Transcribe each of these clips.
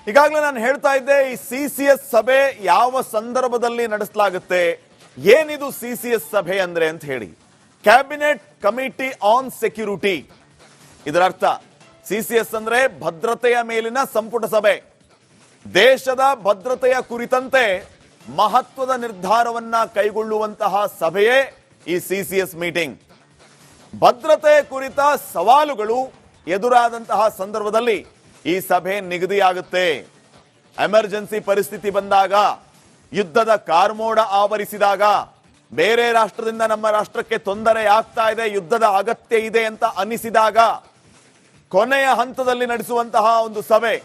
ಈಗಾಗಲೇ ನಾನು ಹೇಳ್ತಾ ಇದ್ದೆ, ಈ ಸಿಸಿಎಸ್ ಸಭೆ ಯಾವ ಸಂದರ್ಭದಲ್ಲಿ ನಡೆಸಲಾಗುತ್ತೆ, ಏನಿದು ಸಿಸಿಎಸ್ ಸಭೆ ಅಂದ್ರೆ ಅಂತ ಹೇಳಿ. ಕ್ಯಾಬಿನೆಟ್ ಕಮಿಟಿ ಆನ್ ಸೆಕ್ಯೂರಿಟಿ, ಇದರ ಅರ್ಥ ಸಿಸಿಎಸ್ ಅಂದ್ರೆ ಭದ್ರತೆಯ ಮೇಲಿನ ಸಂಪುಟ ಸಭೆ. ದೇಶದ ಭದ್ರತೆಯ ಕುರಿತಂತೆ ಮಹತ್ವದ ನಿರ್ಧಾರವನ್ನ ಕೈಗೊಳ್ಳುವಂತಹ ಸಭೆಯೇ ಈ ಸಿಸಿಎಸ್ ಮೀಟಿಂಗ್. ಭದ್ರತೆ ಕುರಿತ ಸವಾಲುಗಳು ಎದುರಾದಂತಹ ಸಂದರ್ಭದಲ್ಲಿ ಈ ಸಭೆ ನಿಗದಿಯಾಗುತ್ತೆ. ಎಮರ್ಜೆನ್ಸಿ ಪರಿಸ್ಥಿತಿ ಬಂದಾಗ, ಯುದ್ಧದ ಕಾರ್ಮೋಡ ಆವರಿಸಿದಾಗ, ಬೇರೆ ರಾಷ್ಟ್ರದಿಂದ ನಮ್ಮ ರಾಷ್ಟ್ರಕ್ಕೆ ತೊಂದರೆ ಆಗ್ತಾ ಇದೆ, ಯುದ್ಧದ ಅಗತ್ಯ ಇದೆ ಅಂತ ಅನಿಸಿದಾಗ ಕೊನೆಯ ಹಂತದಲ್ಲಿ ನಡೆಸುವಂತಹ ಒಂದು ಸಭೆ.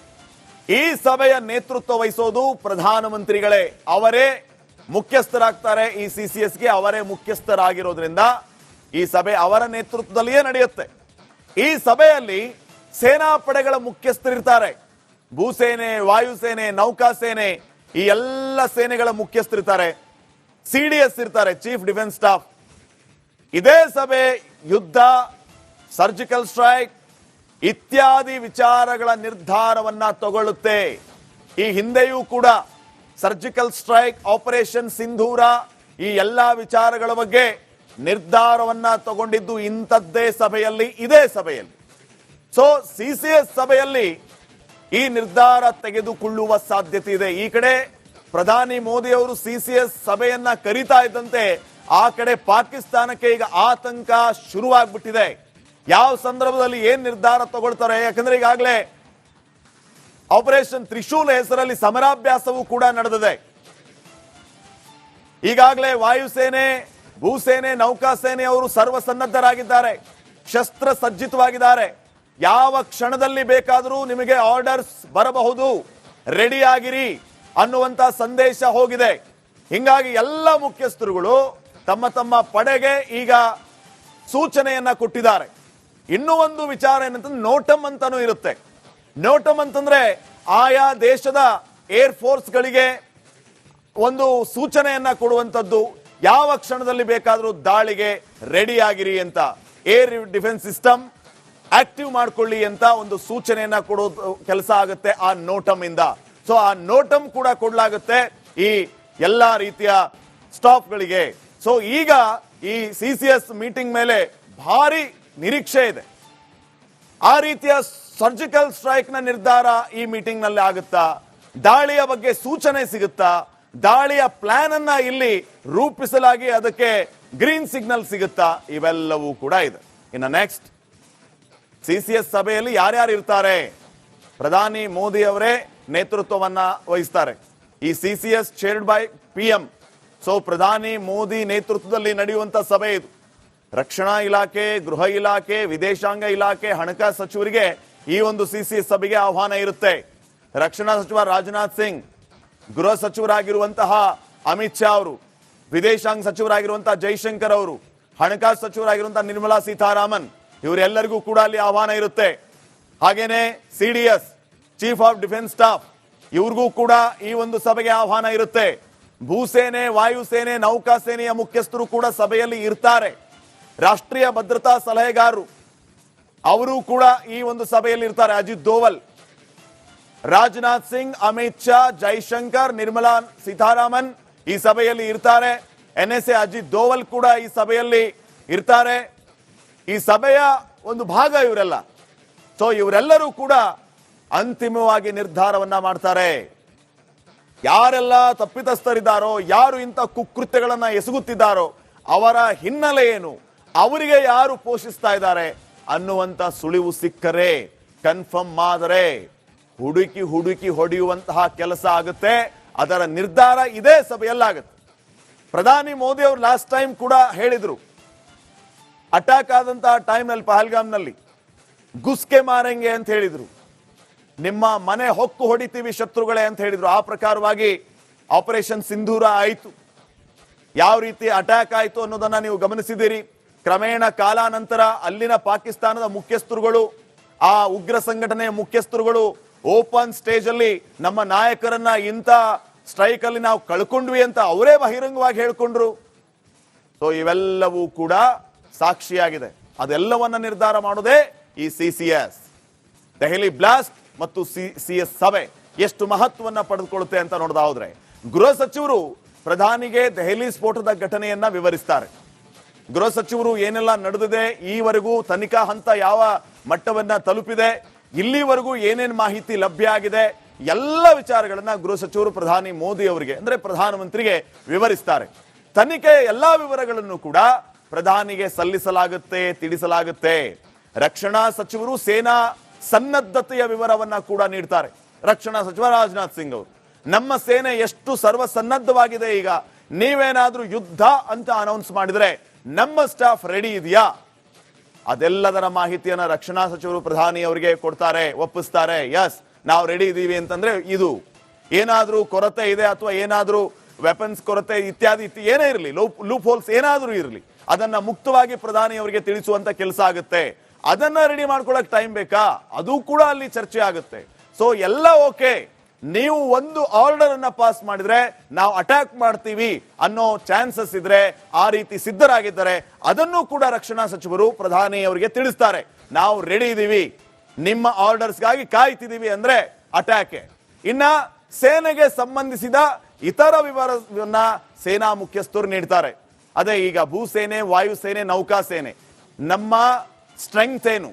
ಈ ಸಭೆಯ ನೇತೃತ್ವ ವಹಿಸೋದು ಪ್ರಧಾನಮಂತ್ರಿಗಳೇ. ಅವರೇ ಮುಖ್ಯಸ್ಥರಾಗ್ತಾರೆ. ಈ ಸಿಸಿಎಸ್ಗೆ ಅವರೇ ಮುಖ್ಯಸ್ಥರಾಗಿರೋದ್ರಿಂದ ಈ ಸಭೆ ಅವರ ನೇತೃತ್ವದಲ್ಲಿಯೇ ನಡೆಯುತ್ತೆ. ಈ ಸಭೆಯಲ್ಲಿ ಸೇನಾ ಪಡೆಗಳ ಮುಖ್ಯಸ್ಥರಿರ್ತಾರೆ. ಭೂಸೇನೆ, ವಾಯುಸೇನೆ, ನೌಕಾಸೇನೆ, ಈ ಎಲ್ಲ ಸೇನೆಗಳ ಮುಖ್ಯಸ್ಥರಿರ್ತಾರೆ. ಸಿಡಿಎಸ್ ಇರ್ತಾರೆ, ಚೀಫ್ ಡಿಫೆನ್ಸ್ ಸ್ಟಾಫ್. ಇದೇ ಸಭೆ ಯುದ್ಧ, ಸರ್ಜಿಕಲ್ ಸ್ಟ್ರೈಕ್ ಇತ್ಯಾದಿ ವಿಚಾರಗಳ ನಿರ್ಧಾರವನ್ನ ತಗೊಳ್ಳುತ್ತೆ. ಈ ಹಿಂದೆಯೂ ಕೂಡ ಸರ್ಜಿಕಲ್ ಸ್ಟ್ರೈಕ್, ಆಪರೇಷನ್ ಸಿಂಧೂರ, ಈ ಎಲ್ಲಾ ವಿಚಾರಗಳ ಬಗ್ಗೆ ನಿರ್ಧಾರವನ್ನ ತಗೊಂಡಿದ್ದು ಇಂಥದ್ದೇ ಸಭೆಯಲ್ಲಿ, ಇದೇ ಸಭೆಯಲ್ಲಿ. ಸೊ ಸಿಸಿಎಸ್ ಸಭೆಯಲ್ಲಿ ಈ ನಿರ್ಧಾರ ತೆಗೆದುಕೊಳ್ಳುವ ಸಾಧ್ಯತೆ ಇದೆ. ಈ ಕಡೆ ಪ್ರಧಾನಿ ಮೋದಿ ಅವರು ಸಿಸಿಎಸ್ ಸಭೆಯನ್ನ ಕರೀತಾ ಇದ್ದಂತೆ ಆ ಕಡೆ ಪಾಕಿಸ್ತಾನಕ್ಕೆ ಈಗ ಆತಂಕ ಶುರುವಾಗ್ಬಿಟ್ಟಿದೆ. ಯಾವ ಸಂದರ್ಭದಲ್ಲಿ ಏನ್ ನಿರ್ಧಾರ ತಗೊಳ್ತಾರೆ, ಯಾಕಂದ್ರೆ ಈಗಾಗಲೇ ಆಪರೇಷನ್ ತ್ರಿಶೂಲ್ ಹೆಸರಲ್ಲಿ ಸಮರಾಭ್ಯಾಸವೂ ಕೂಡ ನಡೆದಿದೆ. ಈಗಾಗಲೇ ವಾಯುಸೇನೆ, ಭೂಸೇನೆ, ನೌಕಾಸೇನೆ ಅವರು ಸರ್ವಸನ್ನದ್ಧರಾಗಿದ್ದಾರೆ, ಶಸ್ತ್ರ ಸಜ್ಜಿತವಾಗಿದ್ದಾರೆ. ಯಾವ ಕ್ಷಣದಲ್ಲಿ ಬೇಕಾದರೂ ನಿಮಗೆ ಆರ್ಡರ್ಸ್ ಬರಬಹುದು, ರೆಡಿ ಆಗಿರಿ ಅನ್ನುವಂತ ಸಂದೇಶ ಹೋಗಿದೆ. ಹಿಂಗಾಗಿ ಎಲ್ಲ ಮುಖ್ಯಸ್ಥರುಗಳು ತಮ್ಮ ತಮ್ಮ ಪಡೆಗೆ ಈಗ ಸೂಚನೆಯನ್ನ ಕೊಟ್ಟಿದ್ದಾರೆ. ಇನ್ನೂ ಒಂದು ವಿಚಾರ ಏನಂತಂದ್ರೆ ನೋಟಮ್ ಅಂತಾನೂ ಇರುತ್ತೆ. ನೋಟಮ್ ಅಂತಂದ್ರೆ ಆಯಾ ದೇಶದ ಏರ್ ಫೋರ್ಸ್ಗಳಿಗೆ ಒಂದು ಸೂಚನೆಯನ್ನ ಕೊಡುವಂತದ್ದು, ಯಾವ ಕ್ಷಣದಲ್ಲಿ ಬೇಕಾದರೂ ದಾಳಿಗೆ ರೆಡಿ ಆಗಿರಿ ಅಂತ, ಏರ್ ಡಿಫೆನ್ಸ್ ಸಿಸ್ಟಮ್ ಆಕ್ಟಿವ್ ಮಾಡ್ಕೊಳ್ಳಿ ಅಂತ ಒಂದು ಸೂಚನೆಯನ್ನ ಕೊಡೋದು ಕೆಲಸ ಆಗುತ್ತೆ ಆ ನೋಟಮ್ ಇಂದ. ಸೊ ಆ ನೋಟಮ್ ಕೂಡ ಕೊಡಲಾಗುತ್ತೆ ಈ ಎಲ್ಲಾ ರೀತಿಯ ಸ್ಟಾಫ್ಗಳಿಗೆ. ಸೊ ಈಗ ಈ ಸಿಸಿಎಸ್ ಮೀಟಿಂಗ್ ಮೇಲೆ ಭಾರಿ ನಿರೀಕ್ಷೆ ಇದೆ. ಆ ರೀತಿಯ ಸರ್ಜಿಕಲ್ ಸ್ಟ್ರೈಕ್ ನ ನಿರ್ಧಾರ ಈ ಮೀಟಿಂಗ್ ನಲ್ಲಿ ಆಗುತ್ತಾ, ದಾಳಿಯ ಬಗ್ಗೆ ಸೂಚನೆ ಸಿಗುತ್ತಾ, ದಾಳಿಯ ಪ್ಲಾನ್ ಅನ್ನ ಇಲ್ಲಿ ರೂಪಿಸಲಾಗಿ ಅದಕ್ಕೆ ಗ್ರೀನ್ ಸಿಗ್ನಲ್ ಸಿಗುತ್ತಾ, ಇವೆಲ್ಲವೂ ಕೂಡ ಇದೆ. ಇನ್ನು ನೆಕ್ಸ್ಟ್ ಸಿಸಿಎಸ್ ಸಭೆಯಲ್ಲಿ ಯಾರ್ಯಾರು ಇರ್ತಾರೆ, ಪ್ರಧಾನಿ ಮೋದಿ ಅವರೇ ನೇತೃತ್ವವನ್ನ ವಹಿಸ್ತಾರೆ. ಈ CCS chaired by PM. So ಪ್ರಧಾನಿ ಮೋದಿ ನೇತೃತ್ವದಲ್ಲಿ ನಡೆಯುವಂತ ಸಭೆ ಇದು. ರಕ್ಷಣಾ ಇಲಾಖೆ, ಗೃಹ ಇಲಾಖೆ, ವಿದೇಶಾಂಗ ಇಲಾಖೆ, ಹಣಕಾಸು ಸಚಿವರಿಗೆ ಈ ಒಂದು ಸಿಸಿಎಸ್ ಸಭೆಗೆ ಆಹ್ವಾನ ಇರುತ್ತೆ. ರಕ್ಷಣಾ ಸಚಿವ ರಾಜನಾಥ್ ಸಿಂಗ್, ಗೃಹ ಸಚಿವರಾಗಿರುವಂತಹ ಅಮಿತ್ ಶಾ ಅವರು, ವಿದೇಶಾಂಗ ಸಚಿವರಾಗಿರುವಂತಹ ಜೈಶಂಕರ್ ಅವರು, ಹಣಕಾಸು ಸಚಿವರಾಗಿರುವಂತಹ ನಿರ್ಮಲಾ ಸೀತಾರಾಮನ್, ಇವರೆಲ್ಲರಿಗೂ ಕೂಡ ಅಲ್ಲಿ ಆಹ್ವಾನ ಇರುತ್ತೆ. ಹಾಗೇನೆ CDS, chief of defence staff, ಇವ್ರಿಗೂ ಕೂಡ ಈ ಒಂದು ಸಭೆಗೆ ಆಹ್ವಾನ ಇರುತ್ತೆ. ಭೂಸೇನೆ, ವಾಯುಸೇನೆ, ನೌಕಾಸೇನೆಯ ಮುಖ್ಯಸ್ಥರು ಕೂಡ ಸಭೆಯಲ್ಲಿ ಇರ್ತಾರೆ. ರಾಷ್ಟ್ರೀಯ ಭದ್ರತಾ ಸಲಹೆಗಾರರು ಅವರು ಕೂಡ ಈ ಒಂದು ಸಭೆಯಲ್ಲಿ ಇರ್ತಾರೆ. ಅಜಿತ್ ದೋವಲ್, ರಾಜನಾಥ್ ಸಿಂಗ್, ಅಮಿತ್ ಶಾ, ಜೈಶಂಕರ್, ನಿರ್ಮಲಾ ಸೀತಾರಾಮನ್ ಈ ಸಭೆಯಲ್ಲಿ ಇರ್ತಾರೆ. NSA ಅಜಿತ್ ದೋವಲ್ ಕೂಡ ಈ ಸಭೆಯಲ್ಲಿ ಇರ್ತಾರೆ. ಈ ಸಭೆಯ ಒಂದು ಭಾಗ ಇವರೆಲ್ಲ. ಸೊ ಇವರೆಲ್ಲರೂ ಕೂಡ ಅಂತಿಮವಾಗಿ ನಿರ್ಧಾರವನ್ನ ಮಾಡ್ತಾರೆ. ಯಾರೆಲ್ಲ ತಪ್ಪಿತಸ್ಥರಿದ್ದಾರೋ, ಯಾರು ಇಂಥ ಕುಕೃತ್ಯಗಳನ್ನ ಎಸಗುತ್ತಿದ್ದಾರೋ, ಅವರ ಹಿನ್ನೆಲೆ ಏನು, ಅವರಿಗೆ ಯಾರು ಪೋಷಿಸ್ತಾ ಇದ್ದಾರೆ ಅನ್ನುವಂತ ಸುಳಿವು ಸಿಕ್ಕರೆ, ಕನ್ಫರ್ಮ್ ಆದರೆ ಹುಡುಕಿ ಹುಡುಕಿ ಹೊಡೆಯುವಂತಹ ಕೆಲಸ ಆಗುತ್ತೆ. ಅದರ ನಿರ್ಧಾರ ಇದೇ ಸಭೆಯಲ್ಲಾಗುತ್ತೆ. ಪ್ರಧಾನಿ ಮೋದಿ ಅವರು ಲಾಸ್ಟ್ ಟೈಮ್ ಕೂಡ ಹೇಳಿದ್ರು, ಅಟ್ಯಾಕ್ ಆದಂತಹ ಟೈಮ್ನಲ್ಲಿ ಪಹಲ್ಗಾಮ್ನಲ್ಲಿ ಗುಸ್ಕೆ ಮಾರಂಗೆ ಅಂತ ಹೇಳಿದ್ರು, ನಿಮ್ಮ ಮನೆ ಹೊಕ್ಕು ಹೊಡಿತೀವಿ ಶತ್ರುಗಳೇ ಅಂತ ಹೇಳಿದ್ರು. ಆ ಪ್ರಕಾರವಾಗಿ ಆಪರೇಷನ್ ಸಿಂಧೂರ ಆಯಿತು. ಯಾವ ರೀತಿ ಅಟ್ಯಾಕ್ ಆಯಿತು ಅನ್ನೋದನ್ನ ನೀವು ಗಮನಿಸಿದ್ದೀರಿ. ಕ್ರಮೇಣ ಕಾಲಾನಂತರ ಅಲ್ಲಿನ ಪಾಕಿಸ್ತಾನದ ಮುಖ್ಯಸ್ಥರುಗಳು, ಆ ಉಗ್ರ ಸಂಘಟನೆಯ ಮುಖ್ಯಸ್ಥರುಗಳು ಓಪನ್ ಸ್ಟೇಜ್ ಅಲ್ಲಿ ನಮ್ಮ ನಾಯಕರನ್ನ ಇಂಥ ಸ್ಟ್ರೈಕ್ ಅಲ್ಲಿ ನಾವು ಕಳ್ಕೊಂಡ್ವಿ ಅಂತ ಅವರೇ ಬಹಿರಂಗವಾಗಿ ಹೇಳ್ಕೊಂಡ್ರು. ಸೊ ಇವೆಲ್ಲವೂ ಕೂಡ ಸಾಕ್ಷಿಯಾಗಿದೆ. ಅದೆಲ್ಲವನ್ನ ನಿರ್ಧಾರ ಮಾಡೋದೇ ಈ ಸಿಸಿಎಸ್. ದೆಹಲಿ ಬ್ಲಾಸ್ಟ್ ಮತ್ತು ಸಿಎಸ್ ಸಭೆ ಎಷ್ಟು ಮಹತ್ವವನ್ನ ಪಡೆದುಕೊಳ್ಳುತ್ತೆ ಅಂತ ನೋಡೋದಾದ್ರೆ ಗೃಹ ಸಚಿವರು ಪ್ರಧಾನಿಗೆ ದೆಹಲಿ ಸ್ಫೋಟದ ಘಟನೆಯನ್ನ ವಿವರಿಸ್ತಾರೆ. ಗೃಹ ಸಚಿವರು ಏನೆಲ್ಲ ನಡೆದಿದೆ, ಈವರೆಗೂ ತನಿಖಾ ಹಂತ ಯಾವ ಮಟ್ಟವನ್ನ ತಲುಪಿದೆ, ಇಲ್ಲಿವರೆಗೂ ಏನೇನು ಮಾಹಿತಿ ಲಭ್ಯ ಆಗಿದೆ, ಎಲ್ಲ ವಿಚಾರಗಳನ್ನ ಗೃಹ ಸಚಿವರು ಪ್ರಧಾನಿ ಮೋದಿ ಅವರಿಗೆ ಅಂದ್ರೆ ಪ್ರಧಾನಮಂತ್ರಿಗೆ ವಿವರಿಸ್ತಾರೆ. ತನಿಖೆಯ ಎಲ್ಲಾ ವಿವರಗಳನ್ನು ಕೂಡ ಪ್ರಧಾನಿಗೆ ಸಲ್ಲಿಸಲಾಗುತ್ತೆ, ತಿಳಿಸಲಾಗುತ್ತೆ. ರಕ್ಷಣಾ ಸಚಿವರು ಸೇನಾ ಸನ್ನದ್ಧತೆಯ ವಿವರವನ್ನ ಕೂಡ ನೀಡ್ತಾರೆ. ರಕ್ಷಣಾ ಸಚಿವ ರಾಜನಾಥ್ ಸಿಂಗ್ ಅವರು ನಮ್ಮ ಸೇನೆ ಎಷ್ಟು ಸರ್ವಸನ್ನದ್ಧವಾಗಿದೆ, ಈಗ ನೀವೇನಾದ್ರೂ ಯುದ್ಧ ಅಂತ ಅನೌನ್ಸ್ ಮಾಡಿದ್ರೆ ನಮ್ಮ ಸ್ಟಾಫ್ ರೆಡಿ ಇದೆಯಾ, ಅದೆಲ್ಲದರ ಮಾಹಿತಿಯನ್ನ ರಕ್ಷಣಾ ಸಚಿವರು ಪ್ರಧಾನಿ ಅವರಿಗೆ ಕೊಡ್ತಾರೆ, ಒಪ್ಪಿಸ್ತಾರೆ. ಎಸ್, ನಾವು ರೆಡಿ ಇದೀವಿ ಅಂತಂದ್ರೆ ಇದು ಏನಾದ್ರೂ ಕೊರತೆ ಇದೆ ಅಥವಾ ಏನಾದ್ರೂ ವೆಪನ್ಸ್ ಕೊರತೆ ಇತ್ಯಾದಿ ಏನೇ ಇರಲಿ, ಲೂಪ್ ಹೋಲ್ಸ್ ಏನಾದ್ರೂ ಇರಲಿ, ಅದನ್ನ ಮುಕ್ತವಾಗಿ ಪ್ರಧಾನಿ ಅವರಿಗೆ ತಿಳಿಸುವಂತ ಕೆಲಸ ಆಗುತ್ತೆ. ಅದನ್ನ ರೆಡಿ ಮಾಡ್ಕೊಳಕ್ ಟೈಮ್ ಬೇಕಾ, ಅದು ಕೂಡ ಅಲ್ಲಿ ಚರ್ಚೆ ಆಗುತ್ತೆ. ಸೊ ಎಲ್ಲ ಓಕೆ, ನೀವು ಒಂದು ಆರ್ಡರ್ ಅನ್ನ ಪಾಸ್ ಮಾಡಿದ್ರೆ ನಾವು ಅಟ್ಯಾಕ್ ಮಾಡ್ತೀವಿ ಅನ್ನೋ ಚಾನ್ಸಸ್ ಇದ್ರೆ, ಆ ರೀತಿ ಸಿದ್ಧರಾಗಿದ್ದಾರೆ, ಅದನ್ನು ಕೂಡ ರಕ್ಷಣಾ ಸಚಿವರು ಪ್ರಧಾನಿ ಅವರಿಗೆ ತಿಳಿಸ್ತಾರೆ. ನಾವು ರೆಡಿ ಇದೀವಿ, ನಿಮ್ಮ ಆರ್ಡರ್ಸ್ಗಾಗಿ ಕಾಯ್ತಿದೀವಿ ಅಂದ್ರೆ ಅಟ್ಯಾಕ್. ಇನ್ನ ಸೇನೆಗೆ ಸಂಬಂಧಿಸಿದ ಇತರ ವಿವರವನ್ನ ಸೇನಾ ಮುಖ್ಯಸ್ಥರು ನೀಡ್ತಾರೆ. ಅದೇ ಈಗ ಭೂಸೇನೆ, ವಾಯುಸೇನೆ, ನೌಕಾಸೇನೆ, ನಮ್ಮ ಸ್ಟ್ರೆಂಗ್ತ್ ಏನು,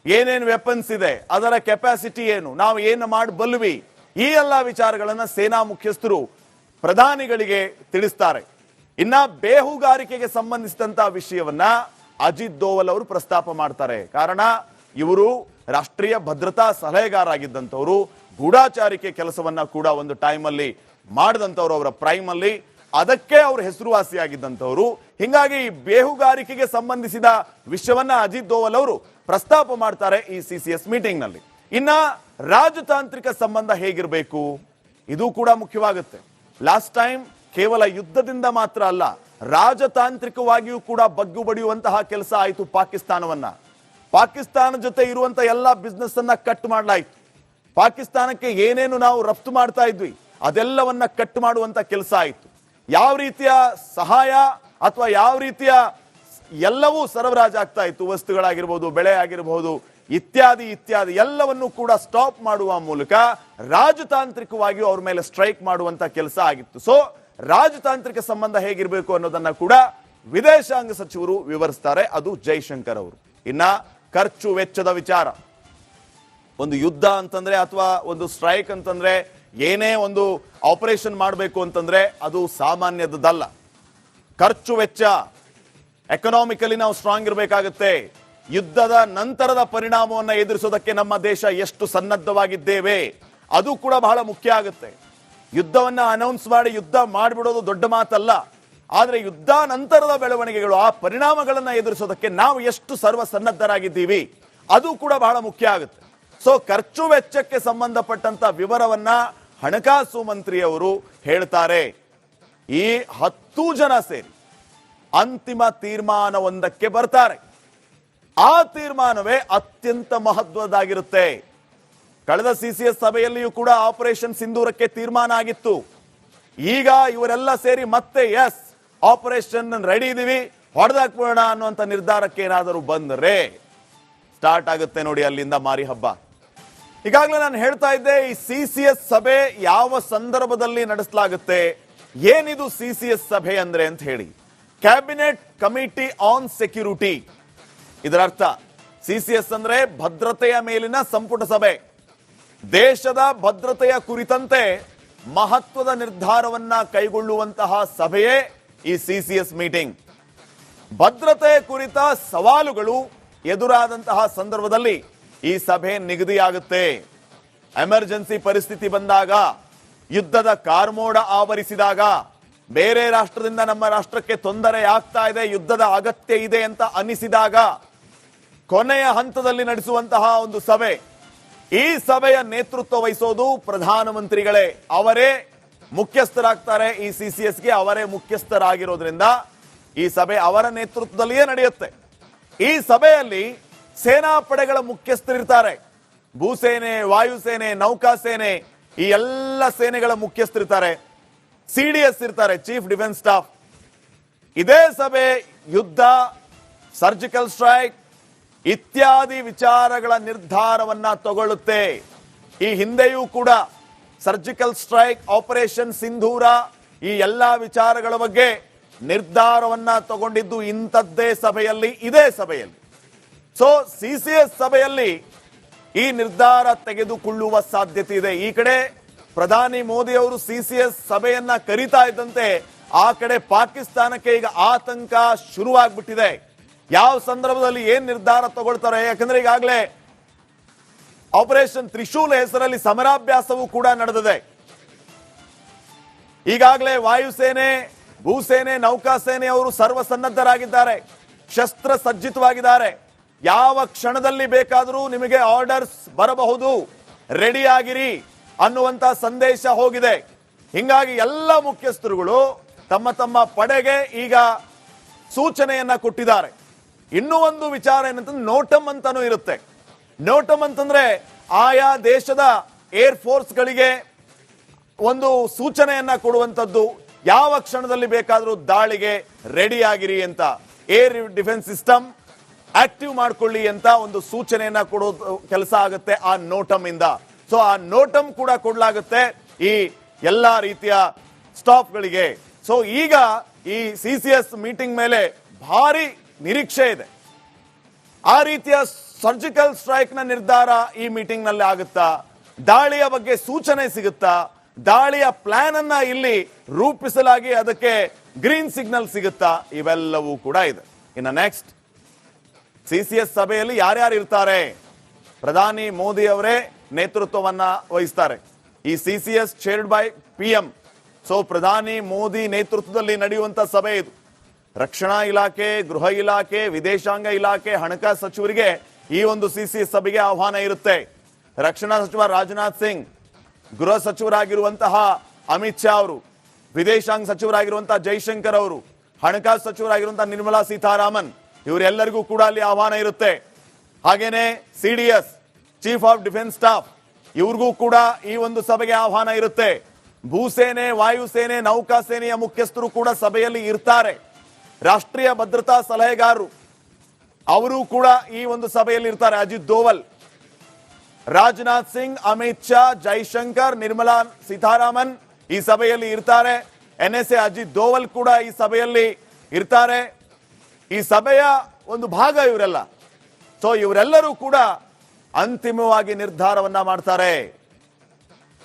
ಏನೇನು ವೆಪನ್ಸ್ ಇದೆ, ಅದರ ಕೆಪಾಸಿಟಿ ಏನು, ನಾವು ಏನು ಮಾಡಬಲ್ವಿ, ಈ ಎಲ್ಲ ವಿಚಾರಗಳನ್ನ ಸೇನಾ ಮುಖ್ಯಸ್ಥರು ಪ್ರಧಾನಿಗಳಿಗೆ ತಿಳಿಸ್ತಾರೆ. ಇನ್ನ ಬೇಹುಗಾರಿಕೆಗೆ ಸಂಬಂಧಿಸಿದಂತಹ ವಿಷಯವನ್ನ ಅಜಿತ್ ದೋವಲ್ ಅವರು ಪ್ರಸ್ತಾಪ ಮಾಡ್ತಾರೆ. ಕಾರಣ ಇವರು ರಾಷ್ಟ್ರೀಯ ಭದ್ರತಾ ಸಲಹೆಗಾರಾಗಿದ್ದಂಥವ್ರು, ಗೂಢಾಚಾರಿಕೆ ಕೆಲಸವನ್ನ ಕೂಡ ಒಂದು ಟೈಮ್ ಅಲ್ಲಿ ಮಾಡಿದಂಥವ್ರು, ಅವರ ಪ್ರೈಮ್ ಅಲ್ಲಿ ಅದಕ್ಕೆ ಅವರು ಹೆಸರುವಾಸಿಯಾಗಿದ್ದಂಥವ್ರು. ಹಿಂಗಾಗಿ ಈ ಬೇಹುಗಾರಿಕೆಗೆ ಸಂಬಂಧಿಸಿದ ವಿಷಯವನ್ನ ಅಜಿತ್ ದೋವಲ್ ಅವರು ಪ್ರಸ್ತಾಪ ಮಾಡ್ತಾರೆ ಈ CCS ಮೀಟಿಂಗ್ ನಲ್ಲಿ. ಇನ್ನ ರಾಜತಾಂತ್ರಿಕ ಸಂಬಂಧ ಹೇಗಿರಬೇಕು, ಇದು ಕೂಡ ಮುಖ್ಯವಾಗುತ್ತೆ. ಲಾಸ್ಟ್ ಟೈಮ್ ಕೇವಲ ಯುದ್ಧದಿಂದ ಮಾತ್ರ ಅಲ್ಲ, ರಾಜತಾಂತ್ರಿಕವಾಗಿಯೂ ಕೂಡ ಬಗ್ಗು ಬಡಿಯುವಂತಹ ಕೆಲಸ ಆಯಿತು. ಪಾಕಿಸ್ತಾನ ಜೊತೆ ಇರುವಂತ ಎಲ್ಲ ಬಿಸ್ನೆಸ್ ಅನ್ನ ಕಟ್ ಮಾಡಲಾಯಿತು. ಪಾಕಿಸ್ತಾನಕ್ಕೆ ಏನೇನು ನಾವು ರಫ್ತು ಮಾಡ್ತಾ ಇದ್ವಿ ಅದೆಲ್ಲವನ್ನ ಕಟ್ ಮಾಡುವಂತ ಕೆಲಸ ಆಯಿತು. ಯಾವ ರೀತಿಯ ಸಹಾಯ ಅಥವಾ ಯಾವ ರೀತಿಯ ಎಲ್ಲವೂ ಸರಬರಾಜಾಗ್ತಾ ಇತ್ತು, ವಸ್ತುಗಳಾಗಿರ್ಬೋದು, ಬೆಳೆ ಆಗಿರಬಹುದು, ಇತ್ಯಾದಿ ಇತ್ಯಾದಿ ಎಲ್ಲವನ್ನು ಕೂಡ ಸ್ಟಾಪ್ ಮಾಡುವ ಮೂಲಕ ರಾಜತಾಂತ್ರಿಕವಾಗಿ ಅವ್ರ ಮೇಲೆ ಸ್ಟ್ರೈಕ್ ಮಾಡುವಂತ ಕೆಲಸ ಆಗಿತ್ತು. ಸೊ ರಾಜತಾಂತ್ರಿಕ ಸಂಬಂಧ ಹೇಗಿರಬೇಕು ಅನ್ನೋದನ್ನ ಕೂಡ ವಿದೇಶಾಂಗ ಸಚಿವರು ವಿವರಿಸ್ತಾರೆ, ಅದು ಜೈಶಂಕರ್ ಅವರು. ಇನ್ನ ಖರ್ಚು ವೆಚ್ಚದ ವಿಚಾರ, ಒಂದು ಯುದ್ಧ ಅಂತಂದ್ರೆ ಅಥವಾ ಒಂದು ಸ್ಟ್ರೈಕ್ ಅಂತಂದ್ರೆ, ಏನೇ ಒಂದು ಆಪರೇಷನ್ ಮಾಡಬೇಕು ಅಂತಂದ್ರೆ ಅದು ಸಾಮಾನ್ಯದಲ್ಲ. ಖರ್ಚು ವೆಚ್ಚ, ಎಕನಾಮಿಕಲಿ ನಾವು ಸ್ಟ್ರಾಂಗ್ ಇರಬೇಕಾಗುತ್ತೆ. ಯುದ್ಧದ ನಂತರದ ಪರಿಣಾಮವನ್ನು ಎದುರಿಸೋದಕ್ಕೆ ನಮ್ಮ ದೇಶ ಎಷ್ಟು ಸನ್ನದ್ಧವಾಗಿದ್ದೇವೆ ಅದು ಕೂಡ ಬಹಳ ಮುಖ್ಯ ಆಗುತ್ತೆ. ಯುದ್ಧವನ್ನ ಅನೌನ್ಸ್ ಮಾಡಿ ಯುದ್ಧ ಮಾಡಿಬಿಡೋದು ದೊಡ್ಡ ಮಾತಲ್ಲ, ಆದ್ರೆ ಯುದ್ಧ ನಂತರದ ಬೆಳವಣಿಗೆಗಳು, ಆ ಪರಿಣಾಮಗಳನ್ನ ಎದುರಿಸೋದಕ್ಕೆ ನಾವು ಎಷ್ಟು ಸರ್ವಸನ್ನದ್ಧರಾಗಿದ್ದೀವಿ ಅದು ಕೂಡ ಬಹಳ ಮುಖ್ಯ ಆಗುತ್ತೆ. ಸೊ ಖರ್ಚು ವೆಚ್ಚಕ್ಕೆ ಸಂಬಂಧಪಟ್ಟಂತ ವಿವರವನ್ನ ಹಣಕಾಸು ಮಂತ್ರಿಯವರು ಹೇಳ್ತಾರೆ. ಈ 10 ಜನ ಸೇರಿ ಅಂತಿಮ ತೀರ್ಮಾನವೊಂದಕ್ಕೆ ಬರ್ತಾರೆ. ಆ ತೀರ್ಮಾನವೇ ಅತ್ಯಂತ ಮಹತ್ವದಾಗಿರುತ್ತೆ. ಕಳೆದ CCS ಸಭೆಯಲ್ಲಿಯೂ ಕೂಡ ಆಪರೇಷನ್ ಸಿಂಧೂರಕ್ಕೆ ತೀರ್ಮಾನ ಆಗಿತ್ತು. ಈಗ ಇವರೆಲ್ಲ ಸೇರಿ ಮತ್ತೆ ಎಸ್ ಆಪರೇಷನ್ ರೆಡಿ ಇದೀವಿ, ಹೊಡೆದಾಕ್ಬೋಣ ಅನ್ನುವಂತ ನಿರ್ಧಾರಕ್ಕೆ ಏನಾದರೂ ಬಂದರೆ ಸ್ಟಾರ್ಟ್ ಆಗುತ್ತೆ ನೋಡಿ ಅಲ್ಲಿಂದ ಮಾರಿ ಹಬ್ಬ. ಈಗಾಗಲೇ ನಾನು ಹೇಳ್ತಾ ಇದ್ದೆ, ಈ CCS ಸಭೆ ಯಾವ ಸಂದರ್ಭದಲ್ಲಿ ನಡೆಸಲಾಗುತ್ತೆ, ಏನಿದು CCS ಸಭೆ ಅಂದ್ರೆ ಅಂತ ಹೇಳಿ. ಕ್ಯಾಬಿನೆಟ್ ಕಮಿಟಿ ಆನ್ ಸೆಕ್ಯೂರಿಟಿ, ಇದರ ಅರ್ಥ CCS ಅಂದ್ರೆ ಭದ್ರತೆಯ ಮೇಲಿನ ಸಂಪುಟ ಸಭೆ. ದೇಶದ ಭದ್ರತೆಯ ಕುರಿತಂತೆ ಮಹತ್ವದ ನಿರ್ಧಾರವನ್ನ ಕೈಗೊಳ್ಳುವಂತಹ ಸಭೆಯೇ ಈ CCS ಮೀಟಿಂಗ್. ಭದ್ರತೆ ಕುರಿತ ಸವಾಲುಗಳು ಎದುರಾದಂತಹ ಸಂದರ್ಭದಲ್ಲಿ ಈ ಸಭೆ ನಿಗದಿಯಾಗುತ್ತೆ. ಎಮರ್ಜೆನ್ಸಿ ಪರಿಸ್ಥಿತಿ ಬಂದಾಗ, ಯುದ್ಧದ ಕಾರ್ಮೋಡ ಆವರಿಸಿದಾಗ, ಬೇರೆ ರಾಷ್ಟ್ರದಿಂದ ನಮ್ಮ ರಾಷ್ಟ್ರಕ್ಕೆ ತೊಂದರೆ ಆಗ್ತಾ ಇದೆ, ಯುದ್ಧದ ಅಗತ್ಯ ಇದೆ ಅಂತ ಅನಿಸಿದಾಗ, ಕೊನೆಯ ಹಂತದಲ್ಲಿ ನಡೆಸುವಂತಹ ಒಂದು ಸಭೆ. ಈ ಸಭೆಯ ನೇತೃತ್ವ ವಹಿಸೋದು ಪ್ರಧಾನಮಂತ್ರಿಗಳೇ, ಅವರೇ ಮುಖ್ಯಸ್ಥರಾಗ್ತಾರೆ. ಈ CCSಗೆ ಅವರೇ ಮುಖ್ಯಸ್ಥರಾಗಿರೋದ್ರಿಂದ ಈ ಸಭೆ ಅವರ ನೇತೃತ್ವದಲ್ಲಿಯೇ ನಡೆಯುತ್ತೆ. ಈ ಸಭೆಯಲ್ಲಿ ಸೇನಾ ಪಡೆಗಳ ಮುಖ್ಯಸ್ಥರಿರ್ತಾರೆ. ಭೂಸೇನೆ, ವಾಯುಸೇನೆ, ನೌಕಾಸೇನೆ, ಈ ಎಲ್ಲ ಸೇನೆಗಳ ಮುಖ್ಯಸ್ಥರಿರ್ತಾರೆ. CDS ಇರ್ತಾರೆ, ಚೀಫ್ ಡಿಫೆನ್ಸ್ ಸ್ಟಾಫ್. ಇದೇ ಸಭೆ ಯುದ್ಧ, ಸರ್ಜಿಕಲ್ ಸ್ಟ್ರೈಕ್ ಇತ್ಯಾದಿ ವಿಚಾರಗಳ ನಿರ್ಧಾರವನ್ನ ತಗೊಳ್ಳುತ್ತೆ. ಈ ಹಿಂದೆಯೂ ಕೂಡ ಸರ್ಜಿಕಲ್ ಸ್ಟ್ರೈಕ್, ಆಪರೇಷನ್ ಸಿಂಧೂರ, ಈ ಎಲ್ಲಾ ವಿಚಾರಗಳ ಬಗ್ಗೆ ನಿರ್ಧಾರವನ್ನ ತಗೊಂಡಿದ್ದು ಇಂಥದ್ದೇ ಸಭೆಯಲ್ಲಿ, ಇದೇ ಸಭೆಯಲ್ಲಿ. ಸೊ ಸಿಸಿಎಸ್ ಸಭೆಯಲ್ಲಿ ಈ ನಿರ್ಧಾರ ತೆಗೆದುಕೊಳ್ಳುವ ಸಾಧ್ಯತೆ ಇದೆ. ಈ ಕಡೆ ಪ್ರಧಾನಿ ಮೋದಿ ಅವರು ಸಿಸಿಎಸ್ ಸಭೆಯನ್ನ ಕರೀತಾ ಇದ್ದಂತೆ ಆ ಕಡೆ ಪಾಕಿಸ್ತಾನಕ್ಕೆ ಈಗ ಆತಂಕ ಶುರುವಾಗ್ಬಿಟ್ಟಿದೆ. ಯಾವ ಸಂದರ್ಭದಲ್ಲಿ ಏನ್ ನಿರ್ಧಾರ ತಗೊಳ್ತಾರೆ, ಯಾಕಂದ್ರೆ ಈಗಾಗಲೇ ಆಪರೇಷನ್ ತ್ರಿಶೂಲ್ ಹೆಸರಲ್ಲಿ ಸಮರಾಭ್ಯಾಸವೂ ಕೂಡ ನಡೆದಿದೆ. ಈಗಾಗಲೇ ವಾಯುಸೇನೆ, ಭೂಸೇನೆ, ನೌಕಾಸೇನೆ ಅವರು ಸರ್ವಸನ್ನದ್ಧರಾಗಿದ್ದಾರೆ, ಶಸ್ತ್ರ ಸಜ್ಜಿತವಾಗಿದ್ದಾರೆ. ಯಾವ ಕ್ಷಣದಲ್ಲಿ ಬೇಕಾದರೂ ನಿಮಗೆ ಆರ್ಡರ್ಸ್ ಬರಬಹುದು, ರೆಡಿ ಆಗಿರಿ ಅನ್ನುವಂತ ಸಂದೇಶ ಹೋಗಿದೆ. ಹಿಂಗಾಗಿ ಎಲ್ಲ ಮುಖ್ಯಸ್ಥರುಗಳು ತಮ್ಮ ತಮ್ಮ ಪಡೆಗೆ ಈಗ ಸೂಚನೆಯನ್ನ ಕೊಟ್ಟಿದ್ದಾರೆ. ಇನ್ನೂ ಒಂದು ವಿಚಾರ ಏನಂತಂದ್ರೆ ನೋಟಮ್ ಅಂತಾನೂ ಇರುತ್ತೆ. ನೋಟಮ್ ಅಂತಂದ್ರೆ ಆಯಾ ದೇಶದ ಏರ್ ಫೋರ್ಸ್ ಗಳಿಗೆ ಒಂದು ಸೂಚನೆಯನ್ನ ಕೊಡುವಂತದ್ದು, ಯಾವ ಕ್ಷಣದಲ್ಲಿ ಬೇಕಾದರೂ ದಾಳಿಗೆ ರೆಡಿ ಆಗಿರಿ ಅಂತ, ಏರ್ ಡಿಫೆನ್ಸ್ ಸಿಸ್ಟಮ್ ಆಕ್ಟಿವ್ ಮಾಡ್ಕೊಳ್ಳಿ ಅಂತ ಒಂದು ಸೂಚನೆಯನ್ನ ಕೊಡೋದು ಕೆಲಸ ಆಗುತ್ತೆ ಆ ನೋಟಮ್ ಇಂದ. ಸೊ ಆ ನೋಟಮ್ ಕೂಡ ಕೊಡಲಾಗುತ್ತೆ ಈ ಎಲ್ಲಾ ರೀತಿಯ ಸ್ಟಾಫ್ ಗಳಿಗೆ. ಸೊ ಈಗ ಈ ಸಿಸಿಎಸ್ ಮೀಟಿಂಗ್ ಮೇಲೆ ಭಾರಿ ನಿರೀಕ್ಷೆ ಇದೆ. ಆ ರೀತಿಯ ಸರ್ಜಿಕಲ್ ಸ್ಟ್ರೈಕ್ ನ ನಿರ್ಧಾರ ಈ ಮೀಟಿಂಗ್ ನಲ್ಲಿ ಆಗುತ್ತಾ, ದಾಳಿಯ ಬಗ್ಗೆ ಸೂಚನೆ ಸಿಗುತ್ತಾ, ದಾಳಿಯ ಪ್ಲಾನ್ ಅನ್ನ ಇಲ್ಲಿ ರೂಪಿಸಲಾಗಿ ಅದಕ್ಕೆ ಗ್ರೀನ್ ಸಿಗ್ನಲ್ ಸಿಗುತ್ತಾ, ಇವೆಲ್ಲವೂ ಕೂಡ ಇದೆ. ಇನ್ನು ನೆಕ್ಸ್ಟ್ ಸಿಸಿಎಸ್ ಸಭೆಯಲ್ಲಿ ಯಾರ್ಯಾರು ಇರ್ತಾರೆ? ಪ್ರಧಾನಿ ಮೋದಿ ಅವರೇ ನೇತೃತ್ವವನ್ನ ವಹಿಸ್ತಾರೆ. ಈ CCS chaired by PM. So ಪ್ರಧಾನಿ ಮೋದಿ ನೇತೃತ್ವದಲ್ಲಿ ನಡೆಯುವಂತ ಸಭೆ ಇದು. ರಕ್ಷಣಾ ಇಲಾಖೆ, ಗೃಹ ಇಲಾಖೆ, ವಿದೇಶಾಂಗ ಇಲಾಖೆ, ಹಣಕಾಸು ಸಚಿವರಿಗೆ ಈ ಒಂದು ಸಿಸಿಎಸ್ ಸಭೆಗೆ ಆಹ್ವಾನ ಇರುತ್ತೆ. ರಕ್ಷಣಾ ಸಚಿವ ರಾಜನಾಥ್ ಸಿಂಗ್, ಗೃಹ ಸಚಿವರಾಗಿರುವಂತಹ ಅಮಿತ್ ಶಾ ಅವರು, ವಿದೇಶಾಂಗ ಸಚಿವರಾಗಿರುವಂತಹ ಜೈಶಂಕರ್ ಅವರು, ಹಣಕಾಸು ಸಚಿವರಾಗಿರುವಂತಹ ನಿರ್ಮಲಾ ಸೀತಾರಾಮನ್, ಇವರೆಲ್ಲರಿಗೂ ಕೂಡ ಅಲ್ಲಿ ಆಹ್ವಾನ ಇರುತ್ತೆ. ಹಾಗೇನೆ CDS, chief of defence staff, ಇವ್ರಿಗೂ ಕೂಡ ಈ ಒಂದು ಸಭೆಗೆ ಆಹ್ವಾನ ಇರುತ್ತೆ. ಭೂಸೇನೆ, ವಾಯುಸೇನೆ, ನೌಕಾಸೇನೆಯ ಮುಖ್ಯಸ್ಥರು ಕೂಡ ಸಭೆಯಲ್ಲಿ ಇರ್ತಾರೆ. ರಾಷ್ಟ್ರೀಯ ಭದ್ರತಾ ಸಲಹೆಗಾರರು ಅವರು ಕೂಡ ಈ ಒಂದು ಸಭೆಯಲ್ಲಿ ಇರ್ತಾರೆ. ಅಜಿತ್ ದೋವಲ್, ರಾಜನಾಥ್ ಸಿಂಗ್, ಅಮಿತ್ ಶಾ, ಜೈಶಂಕರ್, ನಿರ್ಮಲಾ ಸೀತಾರಾಮನ್ ಈ ಸಭೆಯಲ್ಲಿ ಇರ್ತಾರೆ. NSA ಅಜಿತ್ ದೋವಲ್ ಕೂಡ ಈ ಸಭೆಯಲ್ಲಿ ಇರ್ತಾರೆ. ಈ ಸಭೆಯ ಒಂದು ಭಾಗ ಇವರೆಲ್ಲ. ಸೊ ಇವರೆಲ್ಲರೂ ಕೂಡ ಅಂತಿಮವಾಗಿ ನಿರ್ಧಾರವನ್ನ ಮಾಡ್ತಾರೆ.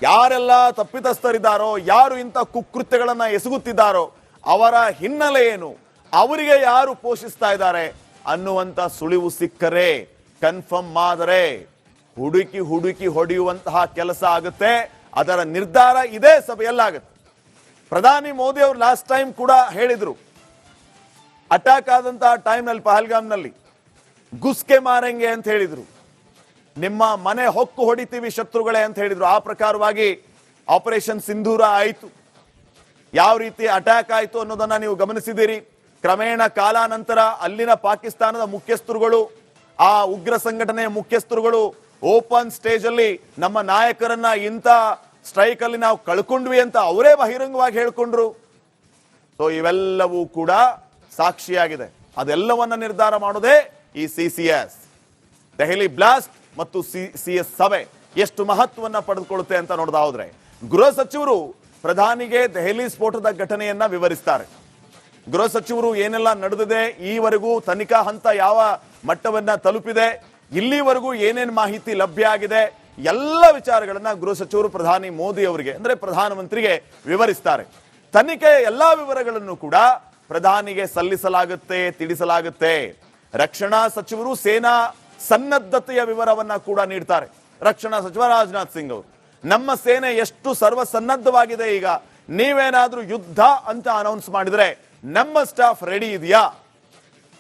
ಯಾರೆಲ್ಲ ತಪ್ಪಿತಸ್ಥರಿದ್ದಾರೋ, ಯಾರು ಇಂಥ ಕುಕೃತ್ಯಗಳನ್ನ ಎಸಗುತ್ತಿದ್ದಾರೋ, ಅವರ ಹಿನ್ನೆಲೆ ಏನು, ಅವರಿಗೆ ಯಾರು ಪೋಷಿಸ್ತಾ ಇದ್ದಾರೆ ಅನ್ನುವಂತ ಸುಳಿವು ಸಿಕ್ಕರೆ, ಕನ್ಫರ್ಮ್ ಆದರೆ ಹುಡುಕಿ ಹುಡುಕಿ ಹೊಡೆಯುವಂತಹ ಕೆಲಸ ಆಗುತ್ತೆ. ಅದರ ನಿರ್ಧಾರ ಇದೇ ಸಭೆಯಲ್ಲಾಗುತ್ತೆ. ಪ್ರಧಾನಿ ಮೋದಿ ಅವರು ಲಾಸ್ಟ್ ಟೈಮ್ ಕೂಡ ಹೇಳಿದ್ರು, ಅಟ್ಯಾಕ್ ಆದಂತಹ ಟೈಮ್ನಲ್ಲಿ ಪಹಲ್ಗಾಮ್ನಲ್ಲಿ ಗುಸ್ಕೆ ಮಾರೆಂಗೆ ಅಂತ ಹೇಳಿದ್ರು, ನಿಮ್ಮ ಮನೆ ಹೊಕ್ಕು ಹೊಡಿತೀವಿ ಶತ್ರುಗಳೇ ಅಂತ ಹೇಳಿದ್ರು. ಆ ಪ್ರಕಾರವಾಗಿ ಆಪರೇಷನ್ ಸಿಂಧೂರ ಆಯಿತು. ಯಾವ ರೀತಿ ಅಟ್ಯಾಕ್ ಆಯಿತು ಅನ್ನೋದನ್ನ ನೀವು ಗಮನಿಸಿದ್ದೀರಿ. ಕ್ರಮೇಣ ಕಾಲಾನಂತರ ಅಲ್ಲಿನ ಪಾಕಿಸ್ತಾನದ ಮುಖ್ಯಸ್ಥರುಗಳು, ಆ ಉಗ್ರ ಸಂಘಟನೆಯ ಮುಖ್ಯಸ್ಥರುಗಳು ಓಪನ್ ಸ್ಟೇಜ್ ಅಲ್ಲಿ ನಮ್ಮ ನಾಯಕರನ್ನ ಇಂಥ ಸ್ಟ್ರೈಕ್ ಅಲ್ಲಿ ನಾವು ಕಳ್ಕೊಂಡ್ವಿ ಅಂತ ಅವರೇ ಬಹಿರಂಗವಾಗಿ ಹೇಳ್ಕೊಂಡ್ರು. ಸೊ ಇವೆಲ್ಲವೂ ಕೂಡ ಸಾಕ್ಷಿಯಾಗಿದೆ. ಅದೆಲ್ಲವನ್ನ ನಿರ್ಧಾರ ಮಾಡೋದೇ ಈ ಸಿಸಿಎಸ್. ದೆಹಲಿ ಬ್ಲಾಸ್ಟ್ ಮತ್ತು ಸಿಎಸ್ ಸಭೆ ಎಷ್ಟು ಮಹತ್ವವನ್ನ ಪಡೆದುಕೊಳ್ಳುತ್ತೆ ಅಂತ ನೋಡೋದಾದ್ರೆ, ಗೃಹ ಸಚಿವರು ಪ್ರಧಾನಿಗೆ ದೆಹಲಿ ಸ್ಫೋಟದ ಘಟನೆಯನ್ನ ವಿವರಿಸ್ತಾರೆ. ಗೃಹ ಸಚಿವರು ಏನೆಲ್ಲ ನಡೆದಿದೆ, ಈವರೆಗೂ ತನಿಖಾ ಹಂತ ಯಾವ ಮಟ್ಟವನ್ನ ತಲುಪಿದೆ, ಇಲ್ಲಿವರೆಗೂ ಏನೇನು ಮಾಹಿತಿ ಲಭ್ಯ ಆಗಿದೆ, ಎಲ್ಲ ವಿಚಾರಗಳನ್ನ ಗೃಹ ಸಚಿವರು ಪ್ರಧಾನಿ ಮೋದಿ ಅವರಿಗೆ ಅಂದ್ರೆ ಪ್ರಧಾನಮಂತ್ರಿಗೆ ವಿವರಿಸ್ತಾರೆ. ತನಿಖೆಯ ಎಲ್ಲಾ ವಿವರಗಳನ್ನು ಕೂಡ ಪ್ರಧಾನಿಗೆ ಸಲ್ಲಿಸಲಾಗುತ್ತೆ, ತಿಳಿಸಲಾಗುತ್ತೆ. ರಕ್ಷಣಾ ಸಚಿವರು ಸೇನಾ ಸನ್ನದ್ಧತೆಯ ವಿವರವನ್ನ ಕೂಡ ನೀಡ್ತಾರೆ. ರಕ್ಷಣಾ ಸಚಿವ ರಾಜನಾಥ್ ಸಿಂಗ್ ಅವರು, ನಮ್ಮ ಸೇನೆ ಎಷ್ಟು ಸರ್ವಸನ್ನದ್ಧವಾಗಿದೆ, ಈಗ ನೀವೇನಾದ್ರೂ ಯುದ್ಧ ಅಂತ ಅನೌನ್ಸ್ ಮಾಡಿದ್ರೆ ನಮ್ಮ ಸ್ಟಾಫ್ ರೆಡಿ ಇದೆಯಾ,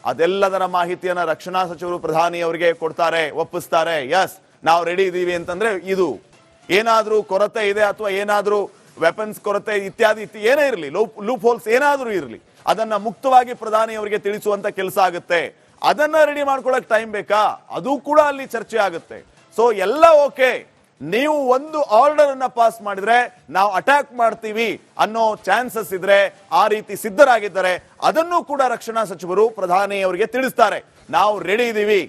ಅದೆಲ್ಲದರ ಮಾಹಿತಿಯನ್ನ ರಕ್ಷಣಾ ಸಚಿವರು ಪ್ರಧಾನಿ ಅವರಿಗೆ ಕೊಡ್ತಾರೆ, ಒಪ್ಪಿಸ್ತಾರೆ. ಎಸ್, ನಾವು ರೆಡಿ ಇದೀವಿ ಅಂತಂದ್ರೆ ಇದು ಏನಾದ್ರೂ ಕೊರತೆ ಇದೆ ಅಥವಾ ಏನಾದ್ರೂ ವೆಪನ್ಸ್ ಕೊರತೆ ಇತ್ಯಾದಿ ಏನೇ ಇರಲಿ, ಲೂಪ್ ಹೋಲ್ಸ್ ಏನಾದ್ರೂ ಇರಲಿ, ಅದನ್ನ ಮುಕ್ತವಾಗಿ ಪ್ರಧಾನಿ ಅವರಿಗೆ ತಿಳಿಸುವಂತ ಕೆಲಸ ಆಗುತ್ತೆ. ಅದನ್ನ ರೆಡಿ ಮಾಡ್ಕೊಳ್ಳಕ್ ಟೈಮ್ ಬೇಕಾ, ಅದು ಕೂಡ ಅಲ್ಲಿ ಚರ್ಚೆ ಆಗುತ್ತೆ. ಸೊ ಎಲ್ಲ ಓಕೆ, ನೀವು ಒಂದು ಆರ್ಡರ್ ಅನ್ನ ಪಾಸ್ ಮಾಡಿದ್ರೆ ನಾವು ಅಟ್ಯಾಕ್ ಮಾಡ್ತೀವಿ ಅನ್ನೋ ಚಾನ್ಸಸ್ ಇದ್ರೆ, ಆ ರೀತಿ ಸಿದ್ಧರಾಗಿದ್ದಾರೆ, ಅದನ್ನು ಕೂಡ ರಕ್ಷಣಾ ಸಚಿವರು ಪ್ರಧಾನಿ ಅವರಿಗೆ ತಿಳಿಸ್ತಾರೆ. ನಾವು ರೆಡಿ ಇದೀವಿ,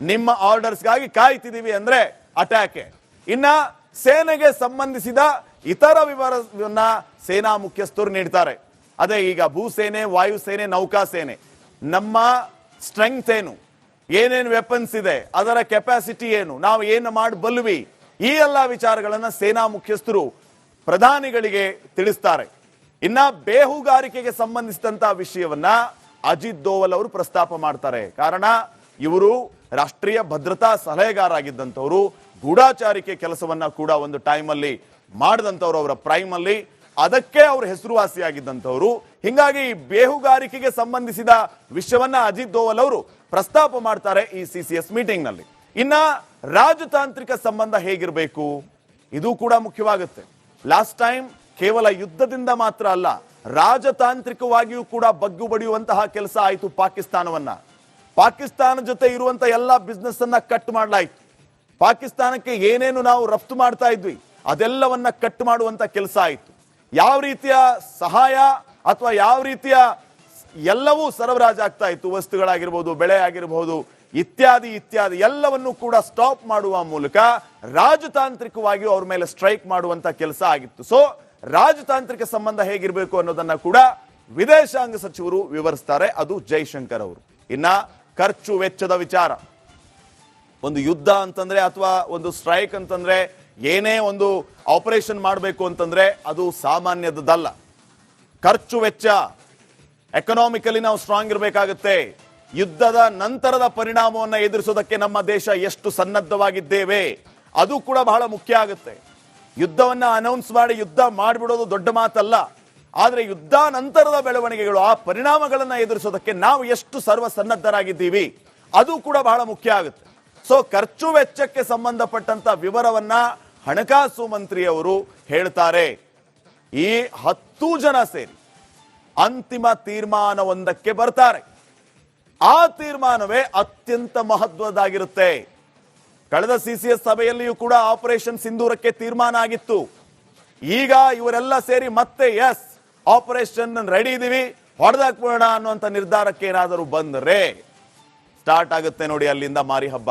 ನಿಮ್ಮ ಆರ್ಡರ್ಸ್ಗಾಗಿ ಕಾಯ್ತಿದೀವಿ ಅಂದ್ರೆ ಅಟ್ಯಾಕ್. ಇನ್ನ ಸೇನೆಗೆ ಸಂಬಂಧಿಸಿದ ಇತರ ವಿವರವನ್ನ ಸೇನಾ ಮುಖ್ಯಸ್ಥರು ನೀಡ್ತಾರೆ. ಅದೇ ಈಗ ಭೂಸೇನೆ, ವಾಯುಸೇನೆ, ನೌಕಾಸೇನೆ, ನಮ್ಮ ಸ್ಟ್ರೆಂಗ್ತ್ ಏನು, ಏನೇನು ವೆಪನ್ಸ್ ಇದೆ, ಅದರ ಕೆಪಾಸಿಟಿ ಏನು, ನಾವು ಏನು ಮಾಡಬಲ್ವಿ, ಈ ಎಲ್ಲ ವಿಚಾರಗಳನ್ನ ಸೇನಾ ಮುಖ್ಯಸ್ಥರು ಪ್ರಧಾನಿಗಳಿಗೆ ತಿಳಿಸ್ತಾರೆ. ಇನ್ನ ಬೇಹುಗಾರಿಕೆಗೆ ಸಂಬಂಧಿಸಿದಂತಹ ವಿಷಯವನ್ನ ಅಜಿತ್ ದೋವಲ್ ಅವರು ಪ್ರಸ್ತಾಪ ಮಾಡ್ತಾರೆ. ಕಾರಣ ಇವರು ರಾಷ್ಟ್ರೀಯ ಭದ್ರತಾ ಸಲಹೆಗಾರ ಆಗಿದ್ದಂಥವ್ರು, ಗೂಢಾಚಾರಿಕೆ ಕೆಲಸವನ್ನ ಕೂಡ ಒಂದು ಟೈಮಲ್ಲಿ ಮಾಡಿದಂಥವ್ರು, ಅವರ ಪ್ರೈಮ್ ಅಲ್ಲಿ ಅದಕ್ಕೆ ಅವರು ಹೆಸರುವಾಸಿಯಾಗಿದ್ದಂಥವ್ರು. ಹಿಂಗಾಗಿ ಬೇಹುಗಾರಿಕೆಗೆ ಸಂಬಂಧಿಸಿದ ವಿಷಯವನ್ನ ಅಜಿತ್ ದೋವಲ್ ಅವರು ಪ್ರಸ್ತಾಪ ಮಾಡ್ತಾರೆ ಈ ಸಿಸಿಎಸ್ ಮೀಟಿಂಗ್ ನಲ್ಲಿ. ಇನ್ನ ರಾಜತಾಂತ್ರಿಕ ಸಂಬಂಧ ಹೇಗಿರಬೇಕು, ಇದು ಕೂಡ ಮುಖ್ಯವಾಗುತ್ತೆ. ಲಾಸ್ಟ್ ಟೈಮ್ ಕೇವಲ ಯುದ್ಧದಿಂದ ಮಾತ್ರ ಅಲ್ಲ, ರಾಜತಾಂತ್ರಿಕವಾಗಿಯೂ ಕೂಡ ಬಗ್ಗು ಬಡಿಯುವಂತಹ ಕೆಲಸ ಆಯಿತು. ಪಾಕಿಸ್ತಾನ ಜೊತೆ ಇರುವಂತ ಎಲ್ಲ ಬಿಸ್ನೆಸ್ ಅನ್ನ ಕಟ್ ಮಾಡಲಾಯಿತು. ಪಾಕಿಸ್ತಾನಕ್ಕೆ ಏನೇನು ನಾವು ರಫ್ತು ಮಾಡ್ತಾ ಇದ್ವಿ ಅದೆಲ್ಲವನ್ನ ಕಟ್ ಮಾಡುವಂತ ಕೆಲಸ ಆಯಿತು. ಯಾವ ರೀತಿಯ ಸಹಾಯ ಅಥವಾ ಯಾವ ರೀತಿಯ ಎಲ್ಲವೂ ಸರಬರಾಜಾಗ್ತಾ ಇತ್ತು, ವಸ್ತುಗಳಾಗಿರ್ಬೋದು, ಬೆಳೆ ಆಗಿರಬಹುದು, ಇತ್ಯಾದಿ ಇತ್ಯಾದಿ ಎಲ್ಲವನ್ನು ಕೂಡ ಸ್ಟಾಪ್ ಮಾಡುವ ಮೂಲಕ ರಾಜತಾಂತ್ರಿಕವಾಗಿ ಅವ್ರ ಮೇಲೆ ಸ್ಟ್ರೈಕ್ ಮಾಡುವಂತ ಕೆಲಸ ಆಗಿತ್ತು. ಸೊ ರಾಜತಾಂತ್ರಿಕ ಸಂಬಂಧ ಹೇಗಿರಬೇಕು ಅನ್ನೋದನ್ನ ಕೂಡ ವಿದೇಶಾಂಗ ಸಚಿವರು ವಿವರಿಸ್ತಾರೆ, ಅದು ಜೈಶಂಕರ್ ಅವರು. ಇನ್ನ ಖರ್ಚು ವೆಚ್ಚದ ವಿಚಾರ, ಒಂದು ಯುದ್ಧ ಅಂತಂದ್ರೆ ಅಥವಾ ಒಂದು ಸ್ಟ್ರೈಕ್ ಅಂತಂದ್ರೆ, ಏನೇ ಒಂದು ಆಪರೇಷನ್ ಮಾಡಬೇಕು ಅಂತಂದ್ರೆ ಅದು ಸಾಮಾನ್ಯದಲ್ಲ. ಖರ್ಚು ವೆಚ್ಚ, ಎಕನಾಮಿಕಲಿ ನಾವು ಸ್ಟ್ರಾಂಗ್ ಇರಬೇಕಾಗುತ್ತೆ. ಯುದ್ಧದ ನಂತರದ ಪರಿಣಾಮವನ್ನು ಎದುರಿಸೋದಕ್ಕೆ ನಮ್ಮ ದೇಶ ಎಷ್ಟು ಸನ್ನದ್ಧವಾಗಿದ್ದೇವೆ ಅದು ಕೂಡ ಬಹಳ ಮುಖ್ಯ ಆಗುತ್ತೆ. ಯುದ್ಧವನ್ನ ಅನೌನ್ಸ್ ಮಾಡಿ ಯುದ್ಧ ಮಾಡಿಬಿಡೋದು ದೊಡ್ಡ ಮಾತಲ್ಲ, ಆದ್ರೆ ಯುದ್ಧ ನಂತರದ ಬೆಳವಣಿಗೆಗಳು, ಆ ಪರಿಣಾಮಗಳನ್ನ ಎದುರಿಸೋದಕ್ಕೆ ನಾವು ಎಷ್ಟು ಸರ್ವಸನ್ನದ್ಧರಾಗಿದ್ದೀವಿ ಅದು ಕೂಡ ಬಹಳ ಮುಖ್ಯ ಆಗುತ್ತೆ. ಸೊ ಖರ್ಚು ವೆಚ್ಚಕ್ಕೆ ಸಂಬಂಧಪಟ್ಟಂತ ವಿವರವನ್ನ ಹಣಕಾಸು ಮಂತ್ರಿಯವರು ಹೇಳ್ತಾರೆ. ಈ 10 ಜನ ಸೇರಿ ಅಂತಿಮ ತೀರ್ಮಾನವೊಂದಕ್ಕೆ ಬರ್ತಾರೆ. ಆ ತೀರ್ಮಾನವೇ ಅತ್ಯಂತ ಮಹತ್ವದಾಗಿರುತ್ತೆ. ಕಳೆದ ಸಿಸಿಎಸ್ ಸಭೆಯಲ್ಲಿಯೂ ಕೂಡ ಆಪರೇಷನ್ ಸಿಂಧೂರಕ್ಕೆ ತೀರ್ಮಾನ ಆಗಿತ್ತು. ಈಗ ಇವರೆಲ್ಲ ಸೇರಿ ಮತ್ತೆ ಎಸ್ ಆಪರೇಷನ್ ರೆಡಿ ಇದೀವಿ, ಹೊಡೆದಾಕ್ಬೋಣ ಅನ್ನುವಂತ ನಿರ್ಧಾರಕ್ಕೆ ಏನಾದರೂ ಬಂದರೆ ಸ್ಟಾರ್ಟ್ ಆಗುತ್ತೆ ನೋಡಿ ಅಲ್ಲಿಂದ ಮಾರಿ ಹಬ್ಬ.